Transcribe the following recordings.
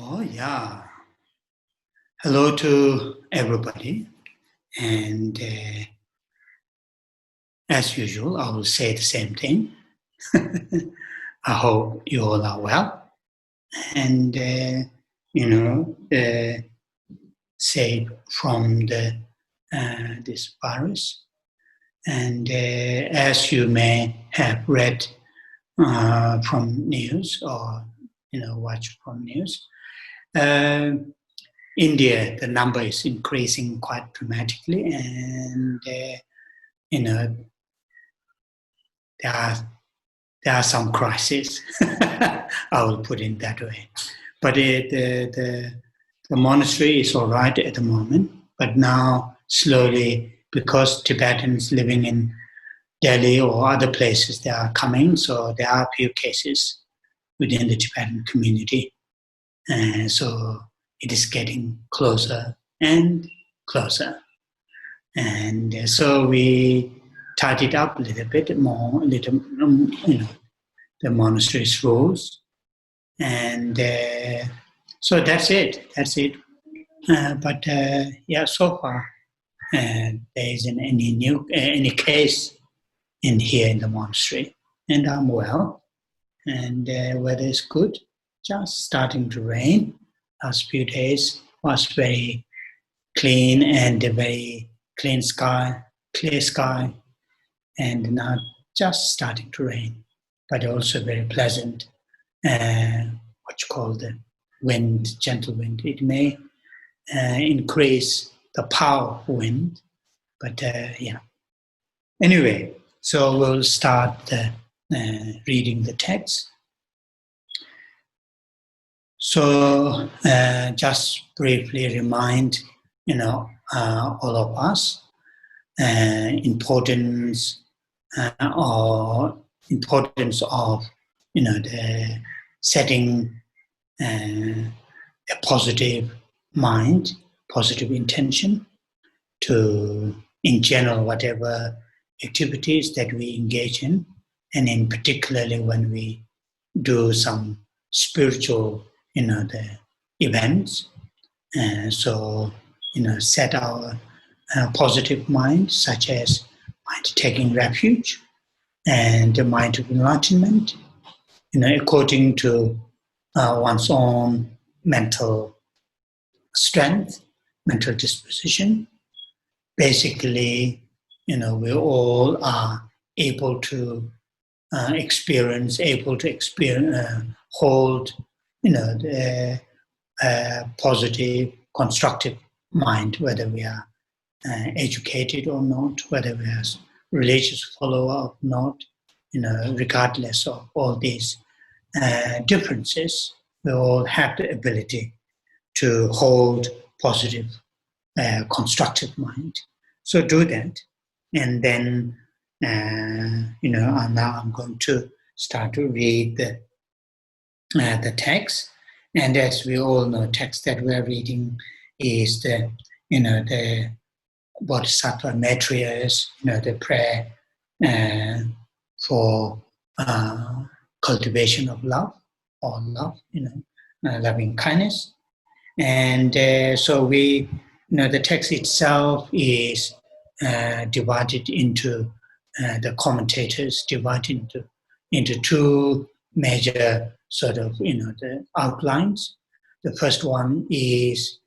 Oh, yeah. Hello to everybody. And as usual, I will say the same thing. I hope you all are well. And, safe from this virus. And as you may have read from news or, watched from news, India, the number is increasing quite dramatically, and there are some crises. I will put it that way. But the monastery is all right at the moment. But now, slowly, because Tibetans living in Delhi or other places, they are coming. So there are a few cases within the Tibetan community. So it is getting closer and closer. And so we tidied up a little bit more, the monastery's rules. And so that's it. But so far, there isn't any case in here in the monastery. And I'm well. And weather is good. Just starting to rain. Last few days was very clean and a very clear sky, and now just starting to rain, but also very pleasant, what you call the wind, gentle wind. It may increase the power of wind, but Anyway, so we'll start reading the text. So just briefly remind, all of us importance of the setting a positive mind, positive intention to, in general, whatever activities that we engage in, and in particularly when we do some spiritual the events. So, set our positive mind, such as mind taking refuge and the mind of enlightenment, according to one's own mental strength, mental disposition. Basically, we all are able to hold the positive, constructive mind, whether we are educated or not, whether we are religious follower or not, regardless of all these differences, we all have the ability to hold positive, constructive mind. So do that, and then now I'm going to start to read the text. And as we all know, text that we're reading is the bodhisattva matriarchs, the prayer for cultivation of love, or love, loving kindness. And so we, the text itself is divided into, the commentators divided into two major sort of, the outlines. The first one is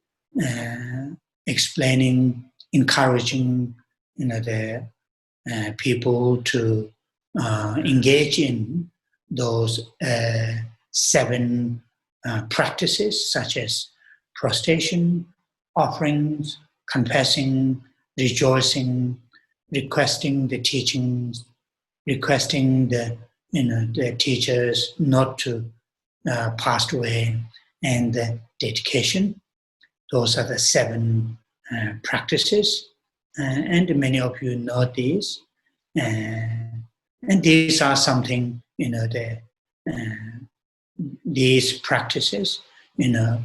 explaining, encouraging, the people to engage in those 7 practices, such as prostration, offerings, confessing, rejoicing, requesting the teachings, requesting the teachers not to pass away, and the dedication. Those are the 7 practices, and many of you know these. And these are something, these practices,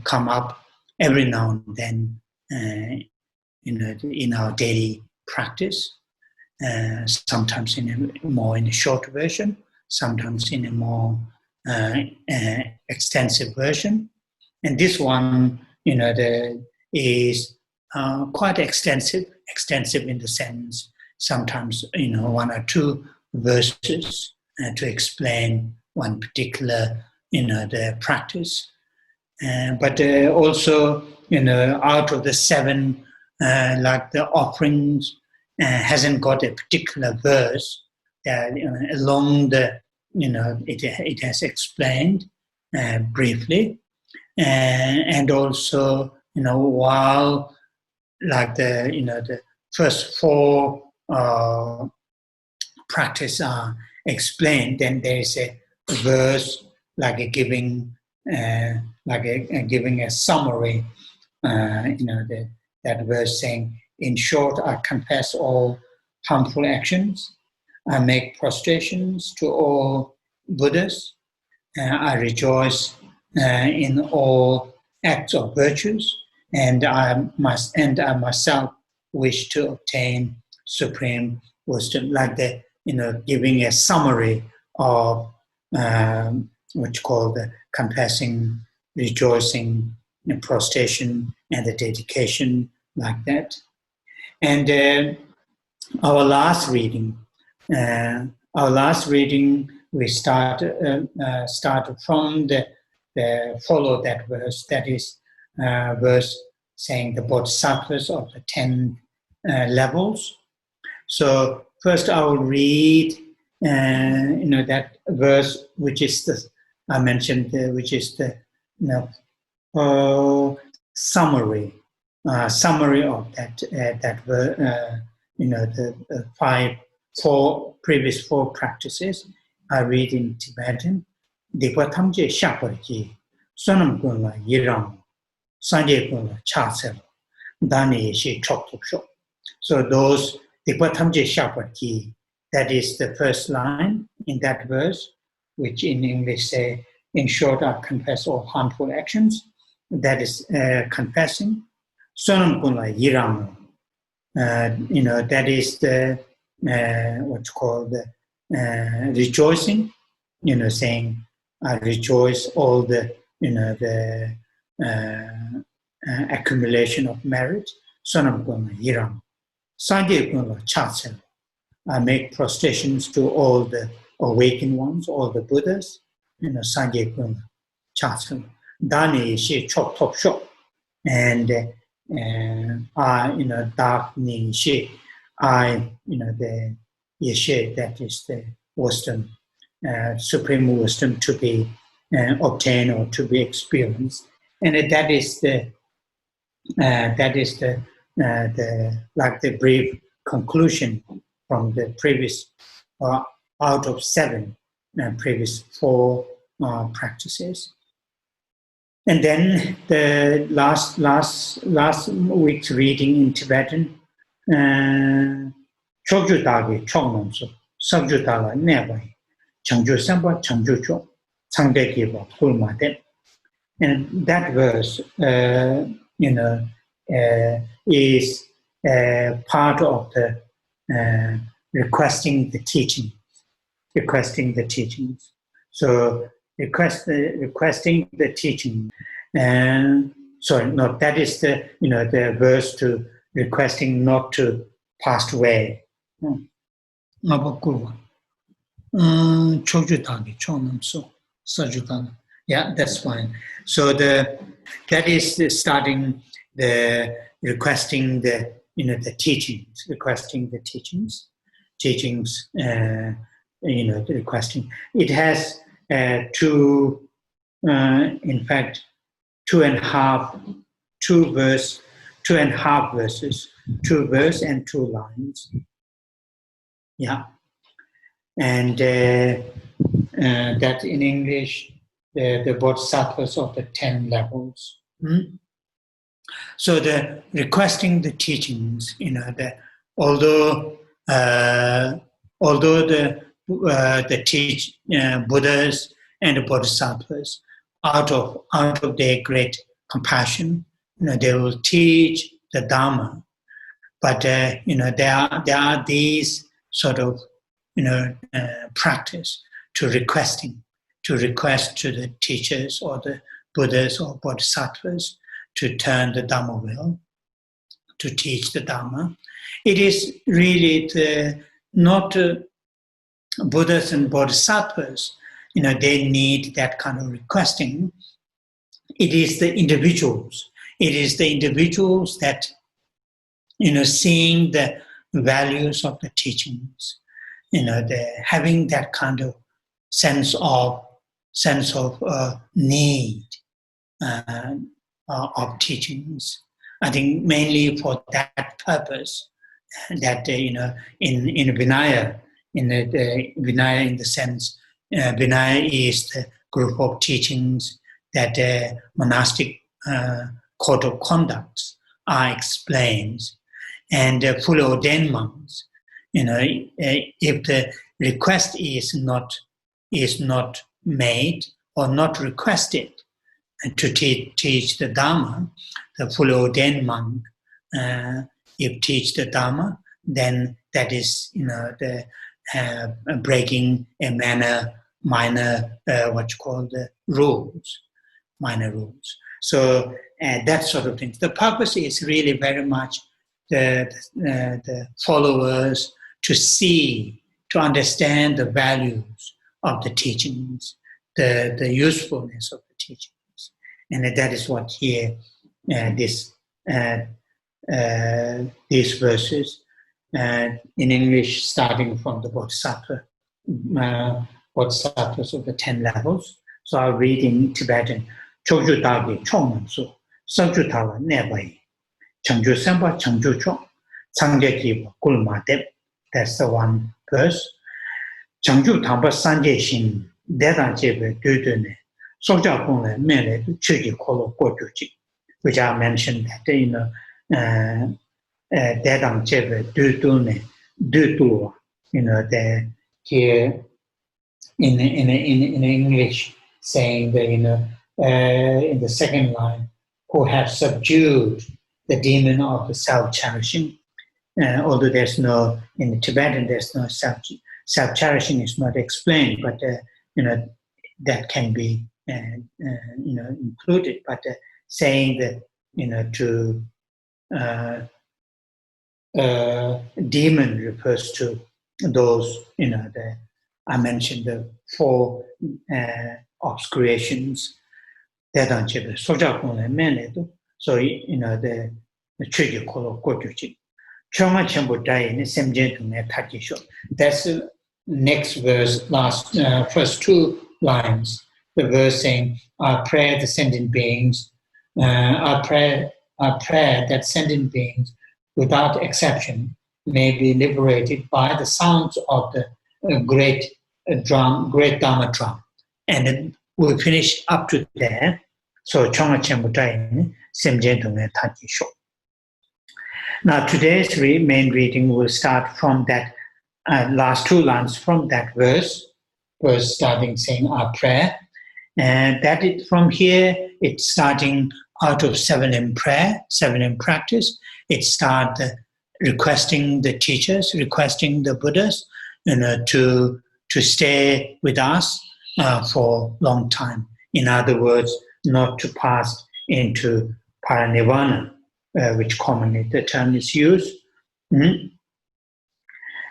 come up every now and then, in our daily practice. Sometimes in a short version, sometimes in a more extensive version. And this one, is quite extensive in the sense, sometimes, one or two verses to explain one particular, the practice. But also, out of the 7, like the offerings, hasn't got a particular verse that along the, it has explained briefly, and also, while like the first 4 practice are explained, then there is a verse like giving a summary, that verse saying, in short, I confess all harmful actions, I make prostrations to all Buddhas, I rejoice in all acts of virtues, and I myself wish to obtain supreme wisdom. Like the, giving a summary of what you call the confessing, rejoicing, prostration, and the dedication, like that. And our last reading, we started from the follow that verse. That is verse saying the bodhisattvas of the 10 levels. So first, I will read, that verse, which is the I mentioned, which is the summary of that the 4 previous 4 practices. I read in Tibetan. Dikwatamje shaparji, sonam kunla yiram, sanje kunla chasel, dani she chok chok chok. So those Dikwatamje shaparji, that is the first line in that verse, which in English say, in short, I confess all harmful actions. That is confessing. Sonam kunla yiram, that is the what's called the rejoicing. Saying I rejoice all the the accumulation of merit. Sonam kunla yiram, sanje kunla chatsel. I make prostrations to all the awakened ones, all the Buddhas. Sanje kunla chatsel. Dani she chok top shop, and I dark ni she, I the yeshe, that is the wisdom, supreme wisdom to be obtained or to be experienced, and that is the like the brief conclusion from the previous out of 7 previous 4 practices. And then the last week's reading in Tibetan, Chogjutagi Chongnomso, Sabjutala Nebai, Changju Samba, Changju Chok, Changdekiba, Hulmaden. And that verse, is part of the requesting the teachings. So requesting the teaching. That is the the verse to requesting not to pass away. Yeah, that's fine. So that is starting the requesting the the teachings, requesting the teachings, the requesting. It has 2, in fact, 2.5 verses, 2 verse and 2 lines. Yeah, and that in English, the bodhisattvas of the 10 levels. So the requesting the teachings, although the Buddhas and the bodhisattvas, out of their great compassion, they will teach the Dharma, but there are these sort of practice to request to the teachers or the Buddhas or bodhisattvas to turn the Dhamma wheel, to teach the Dhamma. It is really not Buddhas and bodhisattvas, they need that kind of requesting. It is the individuals. It is the individuals that, seeing the values of the teachings, having that kind of sense of need of teachings. I think mainly for that purpose, that in Vinaya, the Vinaya in the sense, Vinaya is the group of teachings that the monastic code of conduct are explained, and fully ordained monks, if the request is not made or not requested to teach the Dhamma, the fully ordained monk, if teach the Dhamma, then that is the breaking a minor rules, minor rules. So that sort of thing. The purpose is really very much the followers to see, to understand the values of the teachings, the usefulness of the teachings. And that is what here, these verses, in English, starting from the bodhisattvas of the 10 levels. So I'll read in Tibetan. Chokju dagi chongmansu, sakju tawa nebai, changju semba changju chong, changje kiwa kulma deb. That's the one verse. Changju tamba sanje shin, dedan jebe dudune, sokja kongle mele chuji kolo kojuji, which I mentioned that, dedan jebe dudune, dudu, the here in English saying that, in the second line, who have subdued the demon of the self-cherishing. Although there's no, in the Tibetan, there's no self-cherishing is not explained, but, that can be, included. But saying that, to demon refers to those, I mentioned the 4 obscurations. So, the trigger color kojuji. That's the next verse, first 2 lines. The verse saying, I pray the sentient beings, I pray that sentient beings, without exception, may be liberated by the sounds of the great Dhamma drum. And then we'll finish up to there. So, Chonga Chembutai, Semjen Dunga Taji Sho. Now, today's main reading will start from that last 2 lines from that verse starting saying our prayer. And that is from here, it's starting out of 7 in prayer, 7 in practice. It starts requesting the teachers, requesting the Buddhas, to stay with us for a long time. In other words, not to pass into paranirvana, which commonly the term is used.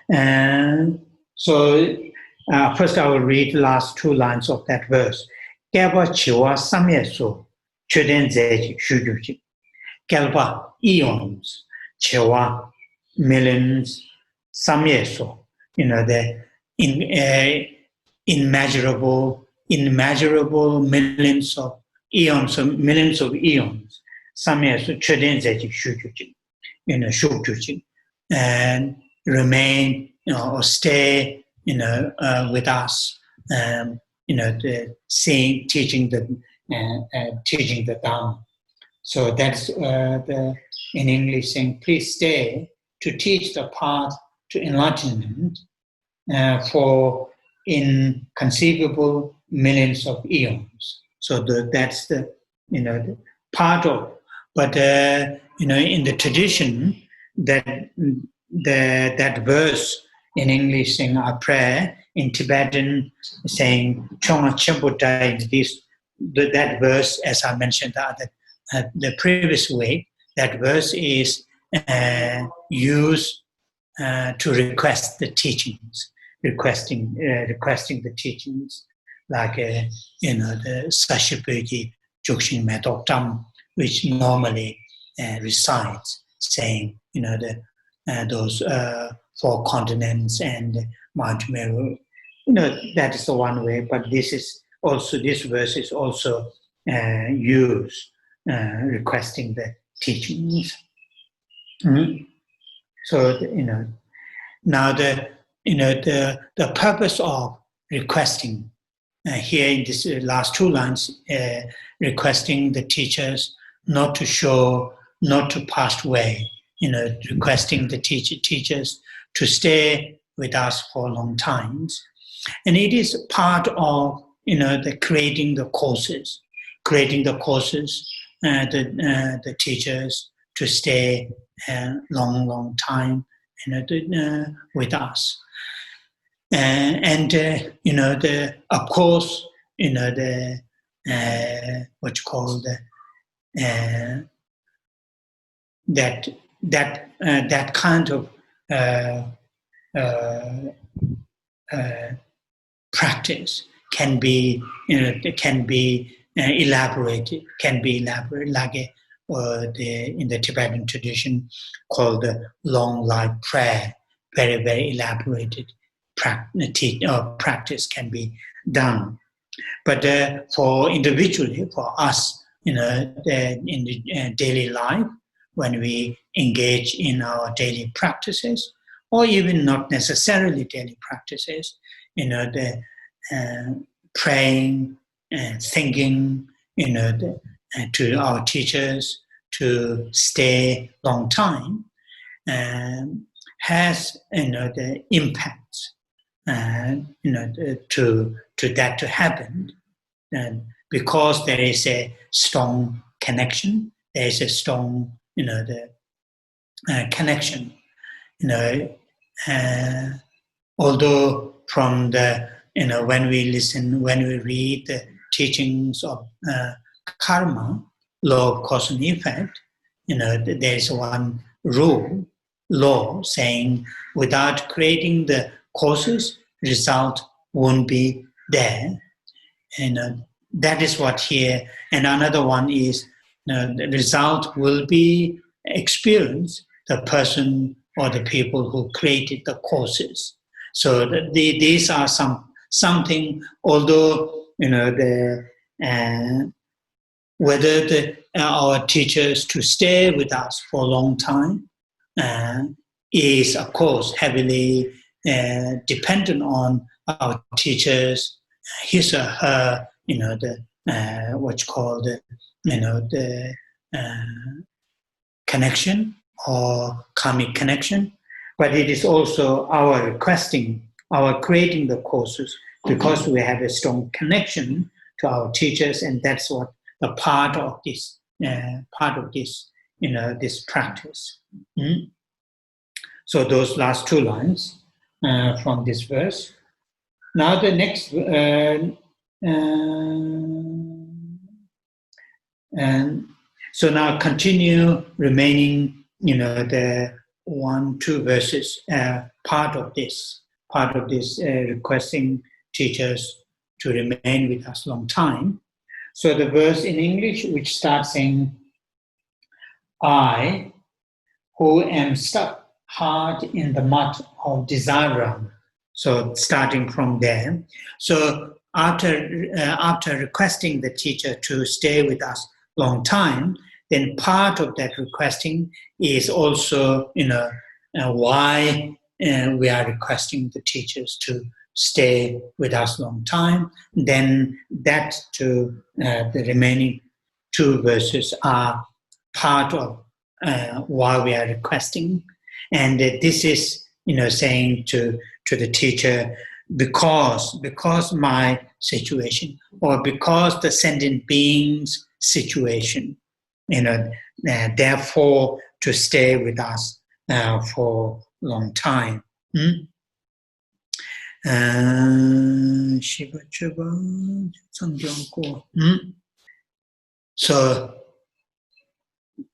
And so first I will read the last 2 lines of that verse. Gelba chiwa samyeso, choden zeji shujuji. Gelba eons, chiwa millions, samyeso, the immeasurable millions of eons, samyeso, choden zeji shujuji, shujuji, and remain, or stay, with us, teaching the Dhamma. So that's in English saying, please stay to teach the path to enlightenment for inconceivable millions of eons. So that's the the part of. But in the tradition that verse in English saying our prayer, in Tibetan saying Chonga Chembutai, these that verse, as I mentioned the previous week, that verse is used to request the teachings, requesting the teachings, like the Sashipurji Jukshin Medoktam, which normally recites, saying those 4 continents and Mount Meru. That is the one way. But this verse is also used requesting the teachings. Mm-hmm. So now the purpose of requesting here in this last 2 lines, requesting the teachers not to pass away, requesting the teachers to stay with us for long times, and it is part of the creating the courses, the teachers to stay long time with us. And of course, the what you call that kind of practice can be elaborated, like in the Tibetan tradition called the long life prayer. Very, very elaborated practice can be done. But for individually, for us, in the daily life, when we engage in our daily practices, or even not necessarily daily practices, the praying and thinking, to our teachers to stay long time, has the impact to that to happen, because there is a strong connection. There is a strong connection. Although from the when we read the teachings of karma, law of cause and effect, there is one law saying without creating the causes, result won't be there. And that is what here. And another one is the result will be experienced the person or the people who created the causes. So these are something. Although whether our teachers to stay with us for a long time is, of course, heavily dependent on our teachers, his or her, what you call the connection or karmic connection. But it is also our requesting, our creating the courses, because we have a strong connection to our teachers, and that's what the part of this this practice. So those last 2 lines from this verse. Now the next, and so now continue remaining, the 1-2 verses, part of this requesting teachers to remain with us long time. So the verse in English, which starts saying, I, who am stuck hard in the mud of desire. So starting from there. So after requesting the teacher to stay with us long time, then part of that requesting is also, why we are requesting the teachers to stay with us long time. Then that to the remaining 2 verses are part of why we are requesting. And this is, saying to the teacher, because my situation, or because the sentient being's situation, therefore to stay with us for a long time. So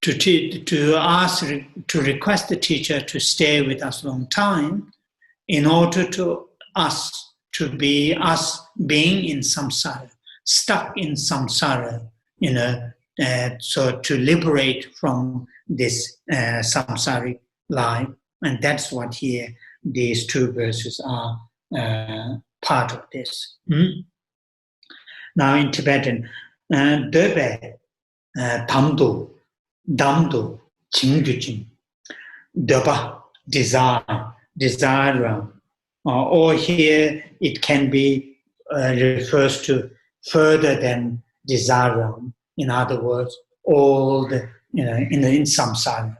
to request the teacher to stay with us a long time, in order to us to be us being in samsara, stuck in samsara, so to liberate from this samsaric life, and that's what here these two verses are part of this. Now in Tibetan, Döbe, Tamdo, Damdo, Chingyujin, Döba, desire, or here it can be refers to further than desire. In other words, all the in samsara,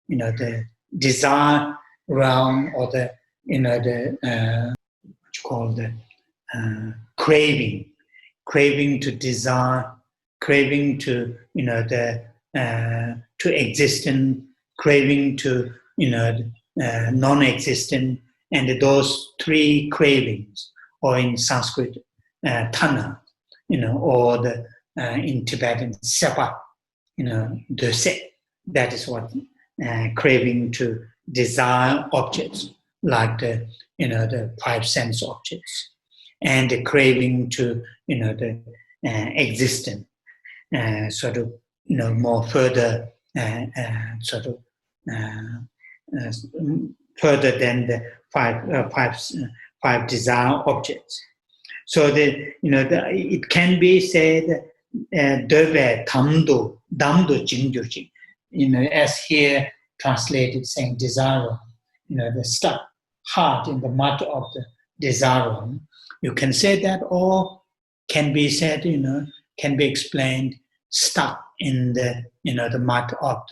the desire realm, or the what you call the craving to desire, craving to to existence, craving to non-existent, and those three cravings, or in Sanskrit tana, or the in Tibetan sepa, de se. That is what craving to desire objects, like the the five sense objects, and the craving to the existence, sort of more further sort of further than the five desire objects. So it can be said döve damdo jingyoji, as here translated saying desire, the stuck heart in the mud of the desire. You can say that, or can be said, can be explained stuck in the the mud of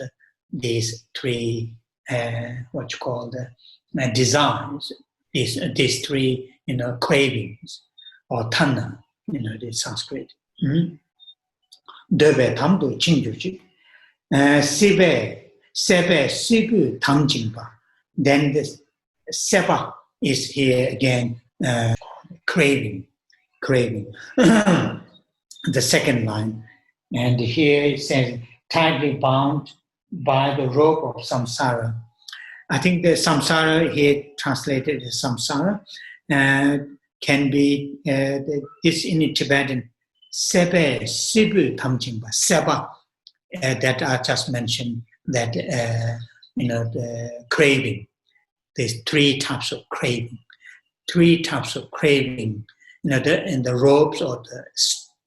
these three what you call the desires, these three cravings, or tana, the Sanskrit. Döbe tamdo chingyuji, sebe sibu tamjingba. Then this seba is here again craving. The second line, and here it says tightly bound by the rope of samsara. I think the samsara here translated as samsara can be this in Tibetan sebe sibu tamjingba, seba, that I just mentioned, that the craving. There's three types of craving. In the ropes, or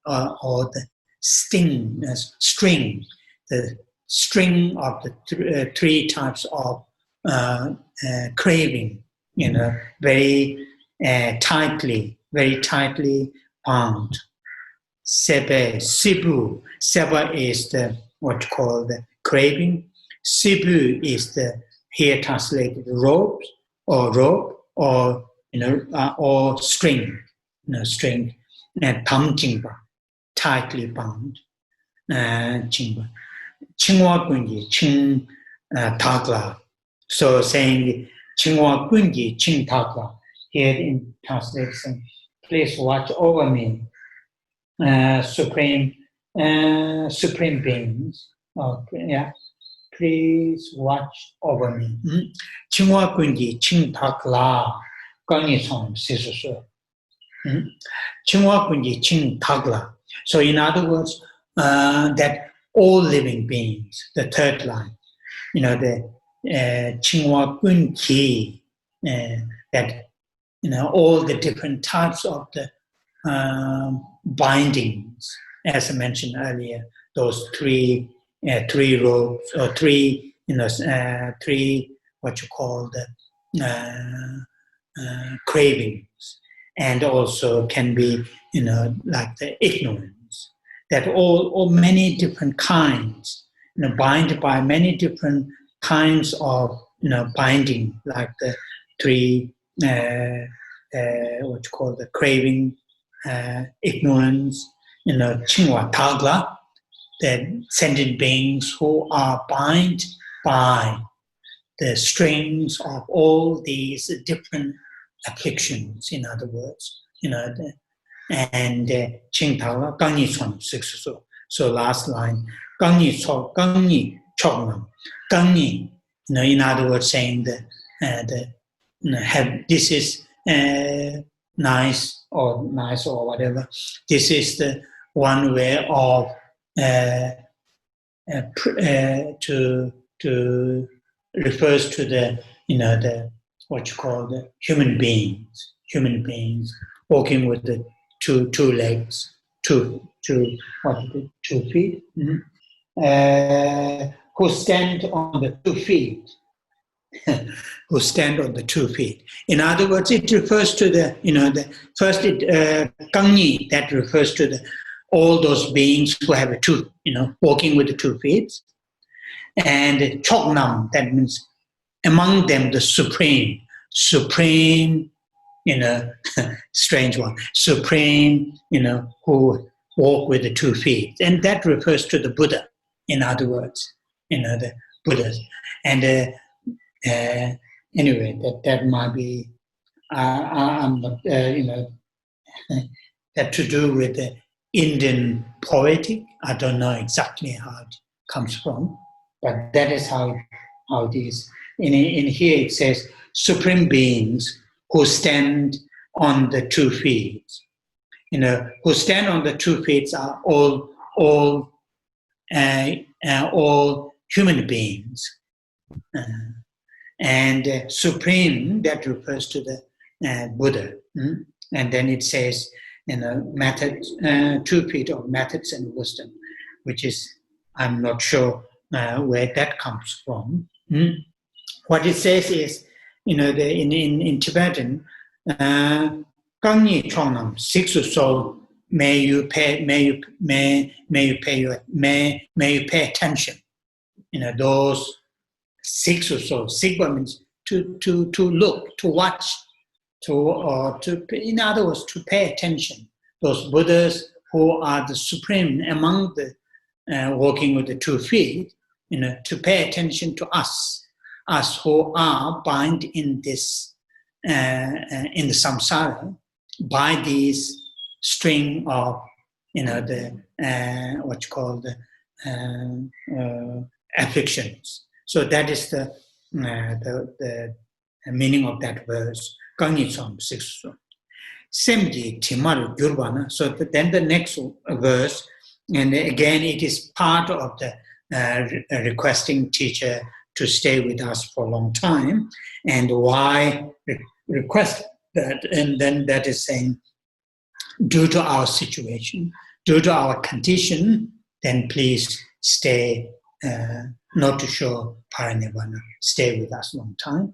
the string, the string of the three types of craving, very tightly bound. Sebe, sibu. Seba is the what you call the craving. Sibu is the here translated rope, or string, string, and tamjingba, tightly bound. Jingba, chingwa gungi, ching tagla. So saying chingwa gungi, ching tagla. Here in translation, please watch over me, supreme beings. Please watch over me. Chingwa gungi, ching tagla. Gani song, sisu. Chingwa gungi, ching tagla. So in other words, that all living beings, the third line, the chingwa gungi, that all the different types of the bindings, as I mentioned earlier, those three ropes, or three what you call the cravings, and also can be like the ignorance, that all many different kinds, bind by many different kinds of binding, like the three what you call the craving, ignorance, chingwa tagla, the sentient beings who are bound by the strings of all these different afflictions, in other words, and Chingtala Gangi Son 6. So last line, Gangi Chognam. Gangi, in other words, saying that this is nice or whatever. This is the one way of to refers to the what you call the human beings walking with the two legs, two feet, who stand on the 2 feet. Who stand on the 2 feet. In other words, it refers to the first Kangni, that refers to all those beings who have walking with the 2 feet. And Chognam, that means among them the supreme, strange one, supreme, who walk with the 2 feet. And that refers to the Buddha, in other words, the Buddhas. And anyway, that might be, I'm not, that to do with the Indian poetic. I don't know exactly how it comes from, but that is how it is. In here it says, supreme beings who stand on the 2 feet. Who stand on the 2 feet are all human beings. And supreme, that refers to the Buddha. And then it says, method, 2 feet of methods and wisdom, which is, I'm not sure where that comes from. What it says is, in Tibetan, Gangyi Chongnam, 6 soul, may you pay attention. Those 6 or so. Sigma means to look, to watch, in other words, to pay attention. Those Buddhas who are the supreme among the walking with the 2 feet, to pay attention to us who are bound in this in the samsara by these string of what you call the afflictions. So that is the meaning of that verse. Gangi 6. Semji Timar Gyurbana. So then the next verse, and again it is part of the requesting teacher to stay with us for a long time, and why request that, and then that is saying, due to our situation, due to our condition, then please stay, not to show parinirvana, stay with us a long time.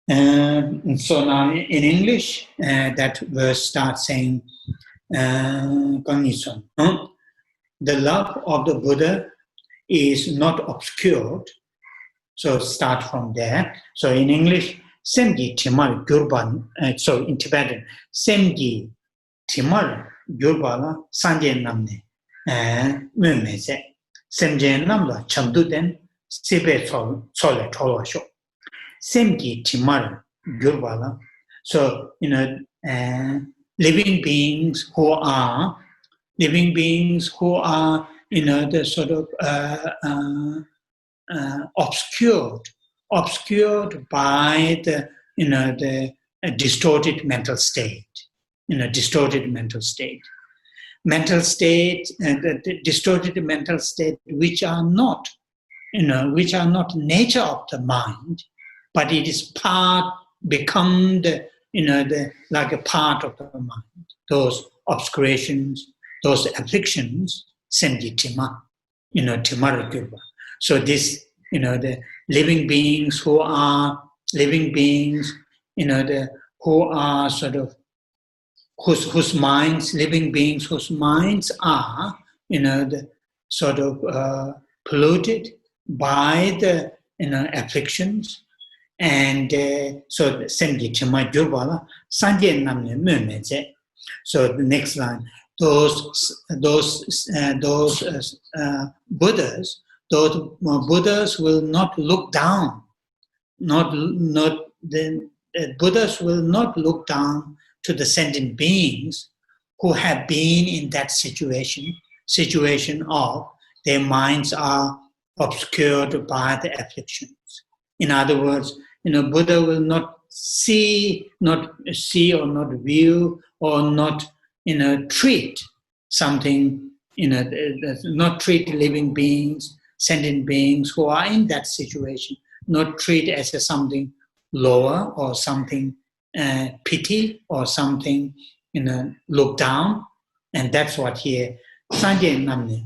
And so now in English, that verse starts saying, the love of the Buddha is not obscured. So start from there. So in English, Semji Timar Gyurban, so in Tibetan, Semji Timar Gyurbala Sanje Namne, Mumese, Semje Namla Chamduden, Sibe Sole Tolosho. Semji Timar Gyurbala. So, living beings who are, the sort of obscured by the distorted mental state, distorted mental state, the distorted mental state, which are not nature of the mind, but it is become like a part of the mind. Those obscurations, those afflictions, Semji Tima, Timara Gyurba. So this, the living beings who are who are sort of, whose minds, living beings whose minds are, the sort of polluted by the, afflictions. And so Semji Chima Gyurbala, Sanje Namne Mumeze. So the next line, those Buddhas will not look down, Buddhas will not look down to the sentient beings who have been in that situation of their minds are obscured by the afflictions. In other words, Buddha will not see or not view or not, treat something, not treat living beings, sentient beings who are in that situation, not treat as something lower or something pity or something, look down. And that's what here, Sanjay Namni,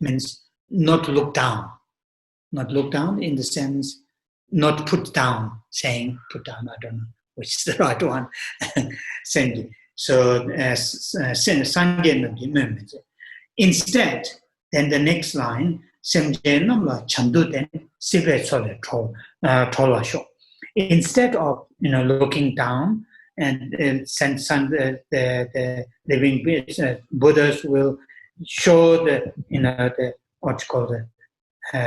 means not look down. Not look down in the sense, not put down, saying put down, I don't know which is the right one. So, instead, then the next line, instead of looking down and the living beings, Buddhas will show the what's called the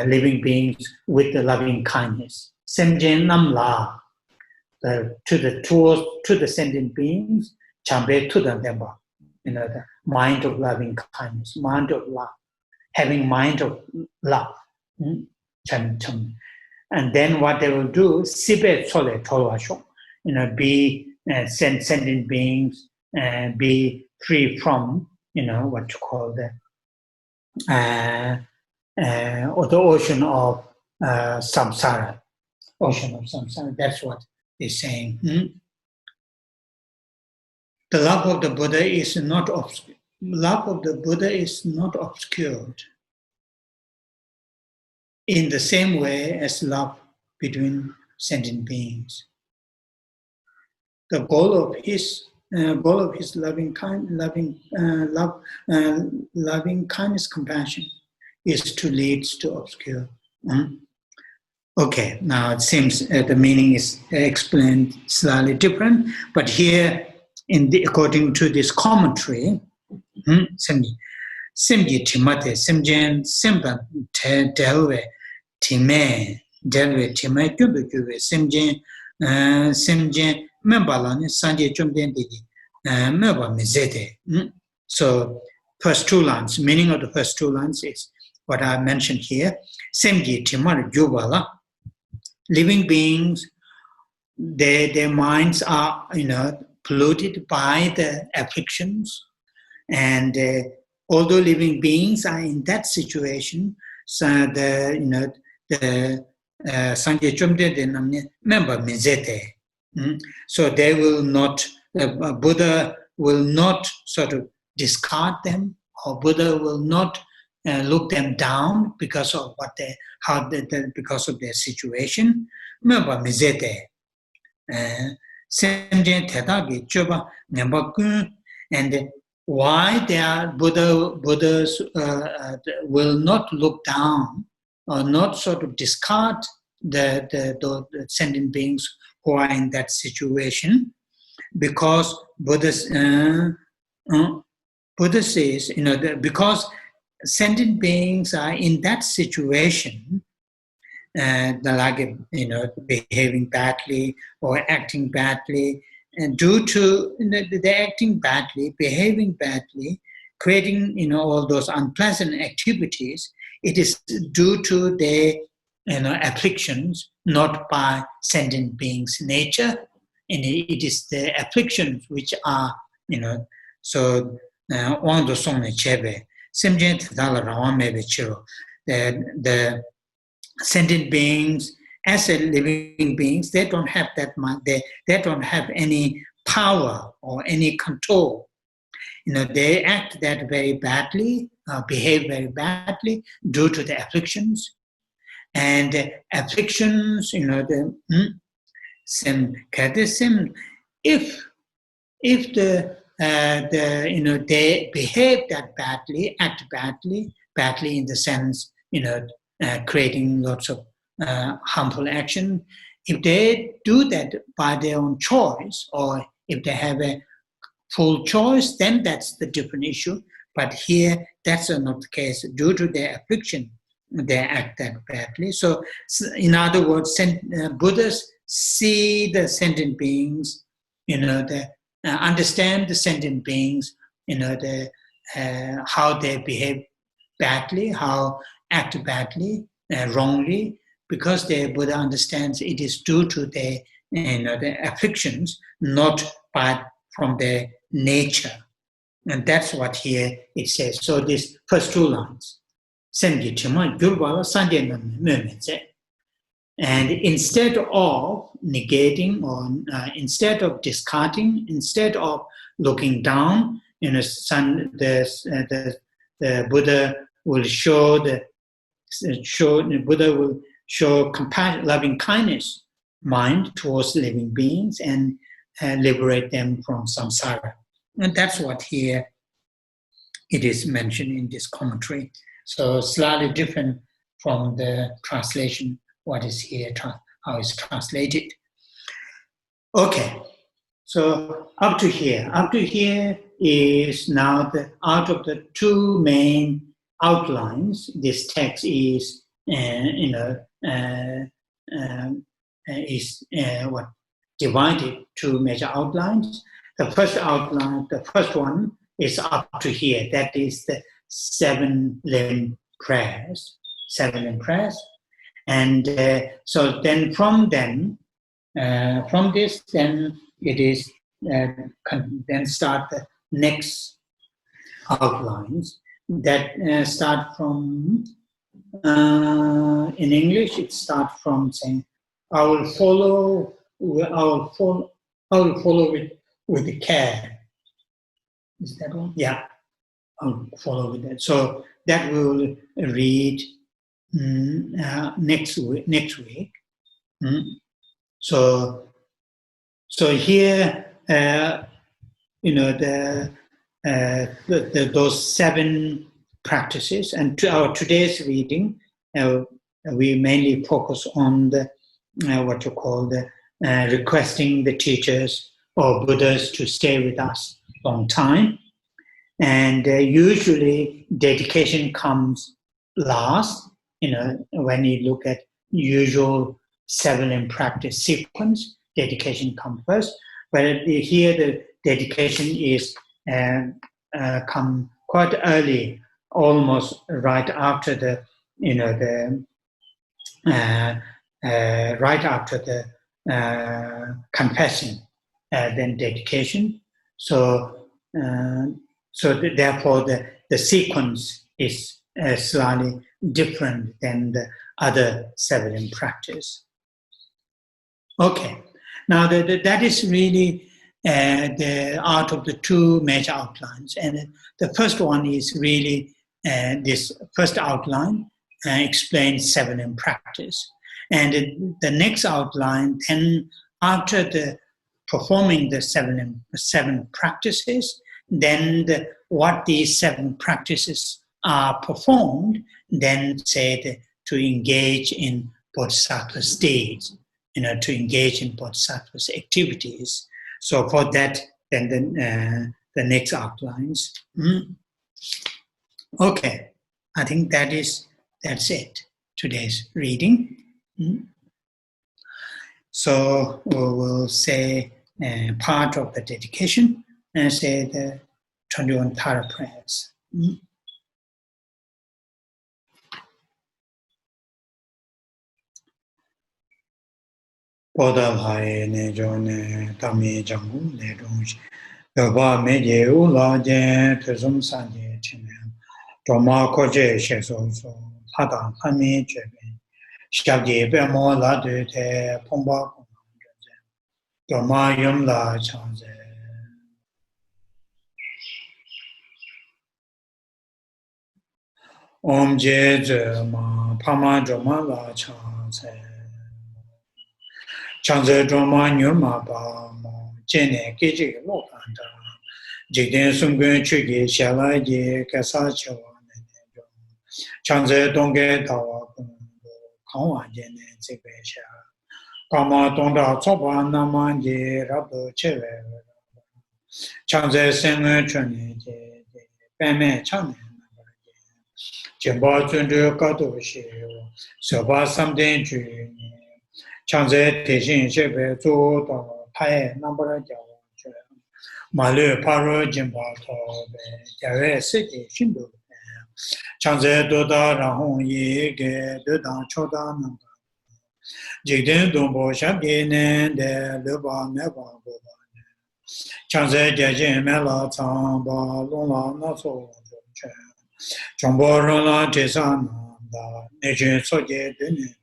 living beings with the loving kindness. Semjen namla, to the sentient beings, chambe to them, the mind of loving kindness, mind of love, having mind of love. And then what they will do, sibe sole tolwasho, be sentient beings, be free from, what you call the or the ocean of samsara. Ocean of samsara, that's what they're saying. The love of the Buddha is not obscured. Love of the Buddha is not obscured in the same way as love between sentient beings. The goal of his loving kindness, compassion is to lead to obscure. Okay, now it seems the meaning is explained slightly different, but here, according to this commentary, Simji Timate, Simjen, Simba, Delwe, Time, Kyubi, Simjen, Membalan, Sanje Chumden Didi, Meba Mizete. So, first two lines, meaning of the first two lines is what I mentioned here. Simji Timar Jubala, living beings, their minds are, polluted by the afflictions, and although living beings are in that situation, so the Sangye Chumde de member Mizete. So they will not, Buddha will not sort of discard them, or Buddha will not look them down because of because of their situation. Member Mizete. And why Buddhas will not look down or not sort of discard the sentient beings who are in that situation, because Buddha says, because sentient beings are in that situation, like behaving badly or acting badly, and due to they're acting badly, behaving badly, creating all those unpleasant activities, it is due to their afflictions, not by sentient beings' nature, and it is the afflictions which are so the sentient beings, as living beings, they don't have that mind. They don't have any power or any control. They act that very badly, behave very badly due to the afflictions. And the afflictions, if they behave that badly, act badly in the sense, creating lots of harmful action. If they do that by their own choice, or if they have a full choice, then that's the different issue. But here, that's not the case. Due to their affliction, they act that badly. So in other words, Buddhists see the sentient beings, understand the sentient beings, how they behave badly, how act badly, wrongly, because the Buddha understands it is due to their the afflictions, not from their nature. And that's what here it says. So these first two lines. And instead of negating or instead of discarding, instead of looking down, the Buddha will show loving kindness mind towards living beings and liberate them from samsara. And that's what here it is mentioned in this commentary. So slightly different from the translation, what is here, how it's translated. Okay, so up to here is now out of the two main outlines. This text is, divided two major outlines. The first outline, the first one is up to here. That is the 7 limb prayers. And so then from this, then it is then start the next outlines that start from, in English, it starts from saying, I will follow with care. Is that one? Yeah, I'll follow with that. So that we will read next week. So here, those 7 practices, and to our today's reading, we mainly focus on the what you call the requesting the teachers or Buddhas to stay with us a long time, and usually dedication comes last. When you look at usual 7 in practice sequence, dedication comes first. But here the dedication is come quite early, almost right after the right after the confession, then dedication. So therefore the sequence is slightly different than the other 7 in practice. Okay, now that is really the out of the 2 major outlines, and the first one is really this first outline explains 7 in practice, and the next outline then after the performing the 7 practices, then what these 7 practices are performed, then say to engage in bodhisattva states, to engage in bodhisattva's activities. So for that, then the next outlines. Okay, I think that's it. Today's reading. So we will say part of the dedication and say the 21 Thara prayers. Bodha Bhaye Ne Jone Tami Jangu Le Dongshi Yoba Meje Ula Je Tuzum Sanje Chinem Doma Koje Sheso So Hada Hami Chebe Shabje Bemo La De Te Pomba Doma Yum La Chanze Om Je Je Ma Pama Doma La Chanze Chanze Doma Nyuma Ba Mo Jene Keji Lo Kanda Jigden Sungun Chugi Shala Ye Kasa Chewa Chanze Dongge Dawa Kawa Jene Zebe Sha Kama Donda Tsoba Nama Ye Rabu Chewe Chanze Sengun Chuni Peme Chane Jimba Zundu Kato Shi, Soba Samden Ju, Changze Tishin Shebe Zu Do, Tai Nambara Jawa, Malu Paro Jimba To, Jawe Siki Shindu, Changze Doda Rahong Yi Ge, Doda Choda Namba, Jigden Dombo Shabgi Nende, Luba Neba Goba, Changze Jajin Mela Tsamba, Lula Naso, Chombo Rona Tisana, Nation Soje Dune,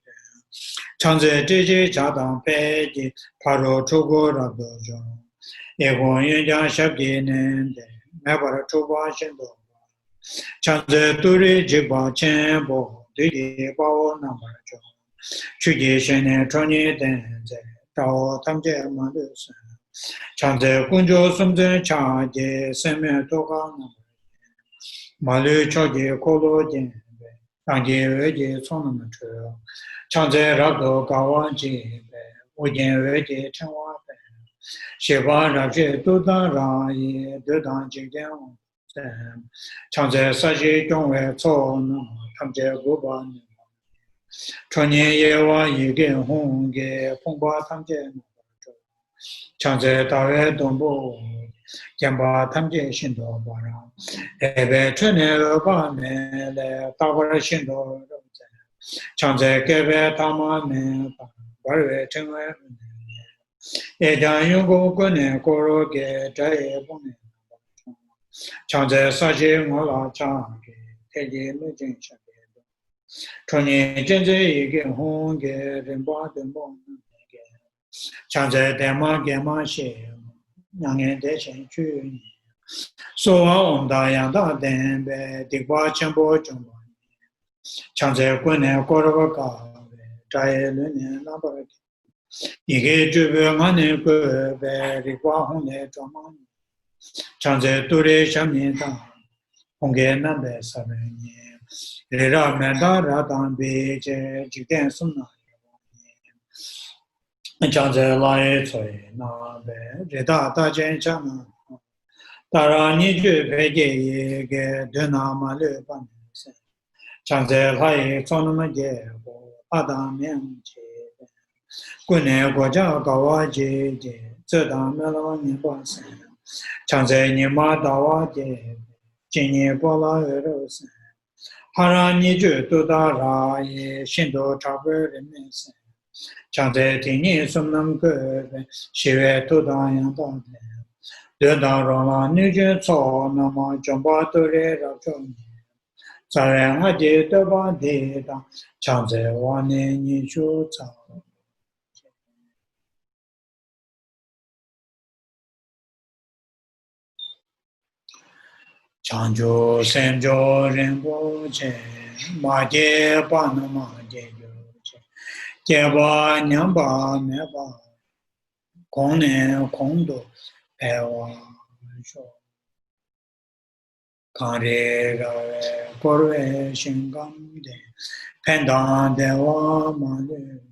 Changze Tiji Chadang Peji, Paro Chogo Radojo, Ego Yunja Shabdi Nende, Mabara Choba Shindo, Changze Turi Jiba Chenbo, Didi Bao Namarajo, Chuji Shene Troni Denze, Tao Tamje Malusa, Changze Kunjo Sumze Chaje, Seme Toga Namarajo, Malu Choji Kolo Jin, Rangi Veji Sonam Trail, Changze Rado Gawaji, Ujin Veji Chanwa, Shiva Raji Dudan Rai, Dudan Jigyan, Changze Saji Jongwe Tson, Tamje Guban, Chonye Yewa Yigin Honge, Pongba Tamje, Changze Tawe Dombo, Jamba Tamje Shindo Bara, Ebe Chune Bane, Tawara Shindo, Changze Kebe Tamane, Barwe Chengwe, Ejan Yungo Gune Koro Ge Jaye Bone, Changze Saji Mola Changi, Teji Lujin Shabe, Chonye Jenze Yigin Honge, Rimba Dembo, Changze Dema Gema She, Yang Deshen Chu, So Onda Yanda Dembe, Digba Chambo Jumbo, Changze Gune Korova, Jaye Lune Nabari, Ige Jubu Mane Gube, Rigwa Hone Jaman, Changze Ture Shamita, Honge Nabe Sabini, Rira Meda Radan Beje, Jiden Suna, Changze Lai Tsoi Nabe, Rida Dajen Chama, Tara Niju Pege Ge Duna Malu Banese, Changze Lai Sonama Je, Adam Yang, Gune Goja Gawa Je, Zedam Melawan Nimbasa, Changze Nima Dawa Je, Jinye Bola Eros, Hara Niju Dudara Ye, Shindo Chaber Remes, Changze Tini Sumnam Gube, Shive Tudayan Dante, Dudan Roma Niju Tso Nama Jamba Ture Rajon, Zaren Haji Daba Deda, Changze Wane Nishu Tsa. Chanjo Senjo Rinpo Che, Maje Panama Jejo Che, Jeba Nyamba Meba, Kone Kondo, Ewa Sho, Kare Gare, Korwe Shingam De, Pendan Dewa Male,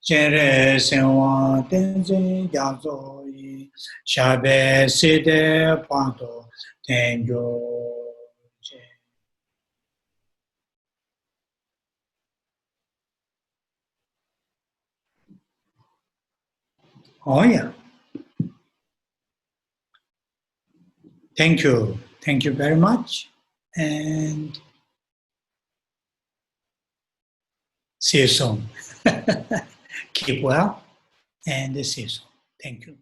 Jere Senwa Tenzi Yazo Yi, Shabe Side Panto, Tenjo. Oh, yeah. Thank you. Thank you very much. And see you soon. Keep well and see you soon. Thank you.